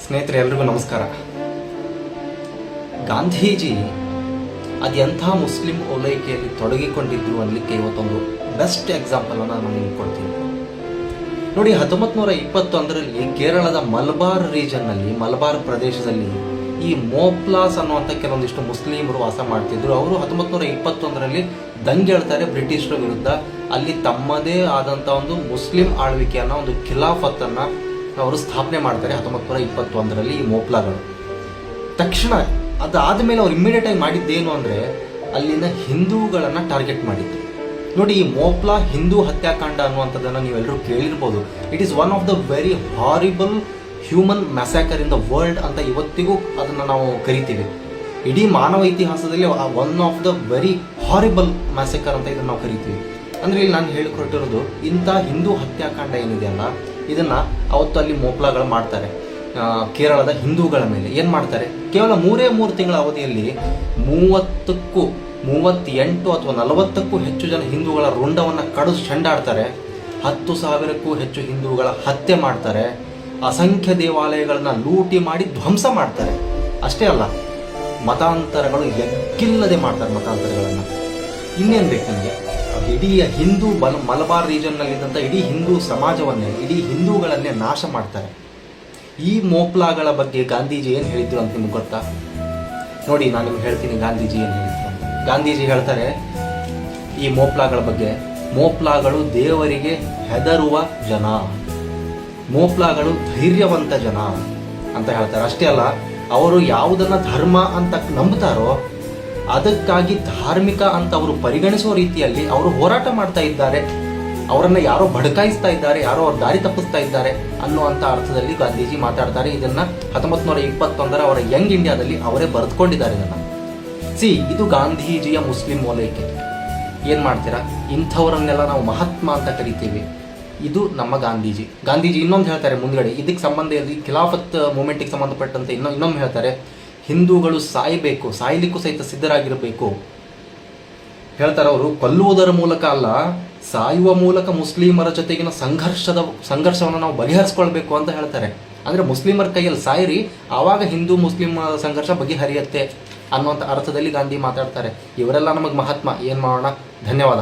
ಸ್ನೇಹಿತರೆ, ಎಲ್ರಿಗೂ ನಮಸ್ಕಾರ. ಗಾಂಧೀಜಿ ಅದೆಂಥ ಮುಸ್ಲಿಂ ಓಲೈಕೆಯಲ್ಲಿ ತೊಡಗಿಕೊಂಡಿದ್ರು ಅನ್ನಲಿಕ್ಕೆ ಇವತ್ತೊಂದು ಬೆಸ್ಟ್ ಎಕ್ಸಾಂಪಲ್ ಅನ್ನು ನಾನು ನಿಮಗೆ ಕೊಡ್ತೀನಿ. ನೋಡಿ, 1921ರಲ್ಲಿ ಕೇರಳದ ಮಲಬಾರ್ ರೀಜನ್ನಲ್ಲಿ, ಮಲಬಾರ್ ಪ್ರದೇಶದಲ್ಲಿ ಈ ಮೋಪ್ಲಾಸ್ ಅನ್ನುವಂಥ ಕೆಲವೊಂದಿಷ್ಟು ಮುಸ್ಲಿಮರು ವಾಸ ಮಾಡ್ತಿದ್ರು. ಅವರು 1921ರಲ್ಲಿ ದಂಗೆ ಹೇಳ್ತಾರೆ ಬ್ರಿಟಿಷರ ವಿರುದ್ಧ. ಅಲ್ಲಿ ತಮ್ಮದೇ ಆದಂಥ ಒಂದು ಮುಸ್ಲಿಂ ಆಳ್ವಿಕೆಯನ್ನು, ಒಂದು ಖಿಲಾಫತ್ತನ್ನು ಅವರು ಸ್ಥಾಪನೆ ಮಾಡ್ತಾರೆ 1921ರಲ್ಲಿ ಈ ಮೋಪ್ಲಾಗಳು. ತಕ್ಷಣ ಅದಾದಮೇಲೆ ಅವ್ರು ಇಮ್ಮಿಡಿಯೇಟ್ ಆಗಿ ಮಾಡಿದ್ದೇನು ಅಂದರೆ ಅಲ್ಲಿನ ಹಿಂದೂಗಳನ್ನು ಟಾರ್ಗೆಟ್ ಮಾಡಿದ್ದು. ನೋಡಿ, ಈ ಮೋಪ್ಲಾ ಹಿಂದೂ ಹತ್ಯಾಕಾಂಡ ಅನ್ನುವಂಥದ್ದನ್ನು ನೀವೆಲ್ಲರೂ ಕೇಳಿರ್ಬೋದು. It is one of the very horrible human massacre in the world ಅಂತ ಇವತ್ತಿಗೂ ಅದನ್ನು ನಾವು ಕರಿತೀವಿ. ಇಡೀ ಮಾನವ ಇತಿಹಾಸದಲ್ಲಿ one of the very horrible massacre ಅಂತ ಇದನ್ನು ನಾವು ಕರಿತೀವಿ. ಅಂದರೆ ಇಲ್ಲಿ ನಾನು ಹೇಳಿಕೊಟ್ಟಿರೋದು, ಇಂಥ ಹಿಂದೂ ಹತ್ಯಾಕಾಂಡ ಏನಿದೆಯಲ್ಲ, ಇದನ್ನು ಅವತ್ತು ಅಲ್ಲಿ ಮೋಪ್ಲಾಗಳು ಮಾಡ್ತಾರೆ ಕೇರಳದ ಹಿಂದೂಗಳ ಮೇಲೆ. ಏನು ಮಾಡ್ತಾರೆ, ಕೇವಲ 3 ತಿಂಗಳ ಅವಧಿಯಲ್ಲಿ 38 ಅಥವಾ 40ಕ್ಕೂ ಹೆಚ್ಚು ಜನ ಹಿಂದೂಗಳ ರುಂಡವನ್ನು ಕಡಿದು ಚೆಂಡಾಡ್ತಾರೆ. 10,000ಕ್ಕೂ ಹೆಚ್ಚು ಹಿಂದೂಗಳ ಹತ್ಯೆ ಮಾಡ್ತಾರೆ. ಅಸಂಖ್ಯ ದೇವಾಲಯಗಳನ್ನ ಲೂಟಿ ಮಾಡಿ ಧ್ವಂಸ ಮಾಡ್ತಾರೆ. ಅಷ್ಟೇ ಅಲ್ಲ, ಮತಾಂತರಗಳು ಎಗ್ಗಿಲ್ಲದೆ ಮಾಡ್ತಾರೆ ಮತಾಂತರಗಳನ್ನು. ಇನ್ನೇನು ಬೇಕು ನನಗೆ? ಇಡೀ ಹಿಂದೂ ಮಲಬಾರ್ ರೀಜನ್ನಲ್ಲಿದ್ದಂಥ ಇಡೀ ಹಿಂದೂ ಸಮಾಜವನ್ನೇ, ಇಡೀ ಹಿಂದೂಗಳನ್ನೇ ನಾಶ ಮಾಡ್ತಾರೆ. ಈ ಮೋಪ್ಲಾಗಳ ಬಗ್ಗೆ ಗಾಂಧೀಜಿ ಏನು ಹೇಳಿದ್ರು ಅಂತ ನಿಮ್ಗೆ ಗೊತ್ತಾ? ನೋಡಿ, ನಾನು ನಿಮ್ಗೆ ಹೇಳ್ತೀನಿ ಗಾಂಧೀಜಿ ಏನು ಹೇಳಿದ್ರು ಅಂತ. ಗಾಂಧೀಜಿ ಹೇಳ್ತಾರೆ ಈ ಮೋಪ್ಲಾಗಳ ಬಗ್ಗೆ, ಮೋಪ್ಲಾಗಳು ದೇವರಿಗೆ ಹೆದರುವ ಜನ, ಮೋಪ್ಲಾಗಳು ಧೈರ್ಯವಂತ ಜನ ಅಂತ ಹೇಳ್ತಾರೆ. ಅಷ್ಟೇ ಅಲ್ಲ, ಅವರು ಯಾವುದನ್ನ ಧರ್ಮ ಅಂತ ನಂಬುತ್ತಾರೋ ಅದಕ್ಕಾಗಿ ಧಾರ್ಮಿಕ ಅಂತ ಅವರು ಪರಿಗಣಿಸುವ ರೀತಿಯಲ್ಲಿ ಅವರು ಹೋರಾಟ ಮಾಡ್ತಾ ಇದ್ದಾರೆ. ಅವರನ್ನು ಯಾರೋ ಬಡಕಾಯಿಸ್ತಾ ಇದ್ದಾರೆ, ಯಾರೋ ಅವ್ರ ದಾರಿ ತಪ್ಪಿಸ್ತಾ ಇದ್ದಾರೆ ಅನ್ನುವಂಥ ಅರ್ಥದಲ್ಲಿ ಗಾಂಧೀಜಿ ಮಾತಾಡ್ತಾರೆ. ಇದನ್ನು 1921 ಅವರ ಯಂಗ್ ಇಂಡಿಯಾದಲ್ಲಿ ಅವರೇ ಬರೆದುಕೊಂಡಿದ್ದಾರೆ. ಇದನ್ನು ಇದು ಗಾಂಧೀಜಿಯ ಮುಸ್ಲಿಂ ಓಲೈಕೆ. ಏನು ಮಾಡ್ತೀರಾ? ಇಂಥವರನ್ನೆಲ್ಲ ನಾವು ಮಹಾತ್ಮ ಅಂತ ಕರಿತೀವಿ. ಇದು ನಮ್ಮ ಗಾಂಧೀಜಿ. ಗಾಂಧೀಜಿ ಇನ್ನೊಂದು ಹೇಳ್ತಾರೆ ಮುಂದ್ಗಡೆ, ಇದಕ್ಕೆ ಸಂಬಂಧ ಖಿಲಾಫತ್ ಮೂಮೆಂಟಿಗೆ ಸಂಬಂಧಪಟ್ಟಂತೆ ಇನ್ನೊಮ್ಮೆ ಹೇಳ್ತಾರೆ, ಹಿಂದೂಗಳು ಸಾಯಬೇಕು, ಸಾಯಲಿಕ್ಕೂ ಸಹಿತ ಸಿದ್ಧರಾಗಿರಬೇಕು. ಹೇಳ್ತಾರೆ ಅವರು, ಕೊಲ್ಲುವುದರ ಮೂಲಕ ಅಲ್ಲ, ಸಾಯುವ ಮೂಲಕ ಮುಸ್ಲಿಮರ ಜೊತೆಗಿನ ಸಂಘರ್ಷವನ್ನು ನಾವು ಬಗೆಹರಿಸ್ಕೊಳ್ಬೇಕು ಅಂತ ಹೇಳ್ತಾರೆ. ಅಂದರೆ ಮುಸ್ಲಿಮರ ಕೈಯಲ್ಲಿ ಸಾಯಿರಿ, ಆವಾಗ ಹಿಂದೂ ಮುಸ್ಲಿಂ ಸಂಘರ್ಷ ಬಗೆಹರಿಯುತ್ತೆ ಅನ್ನುವಂಥ ಅರ್ಥದಲ್ಲಿ ಗಾಂಧಿ ಮಾತಾಡ್ತಾರೆ. ಇವರೆಲ್ಲ ನಮಗೆ ಮಹಾತ್ಮ. ಏನು ಮಾಡೋಣ? ಧನ್ಯವಾದ.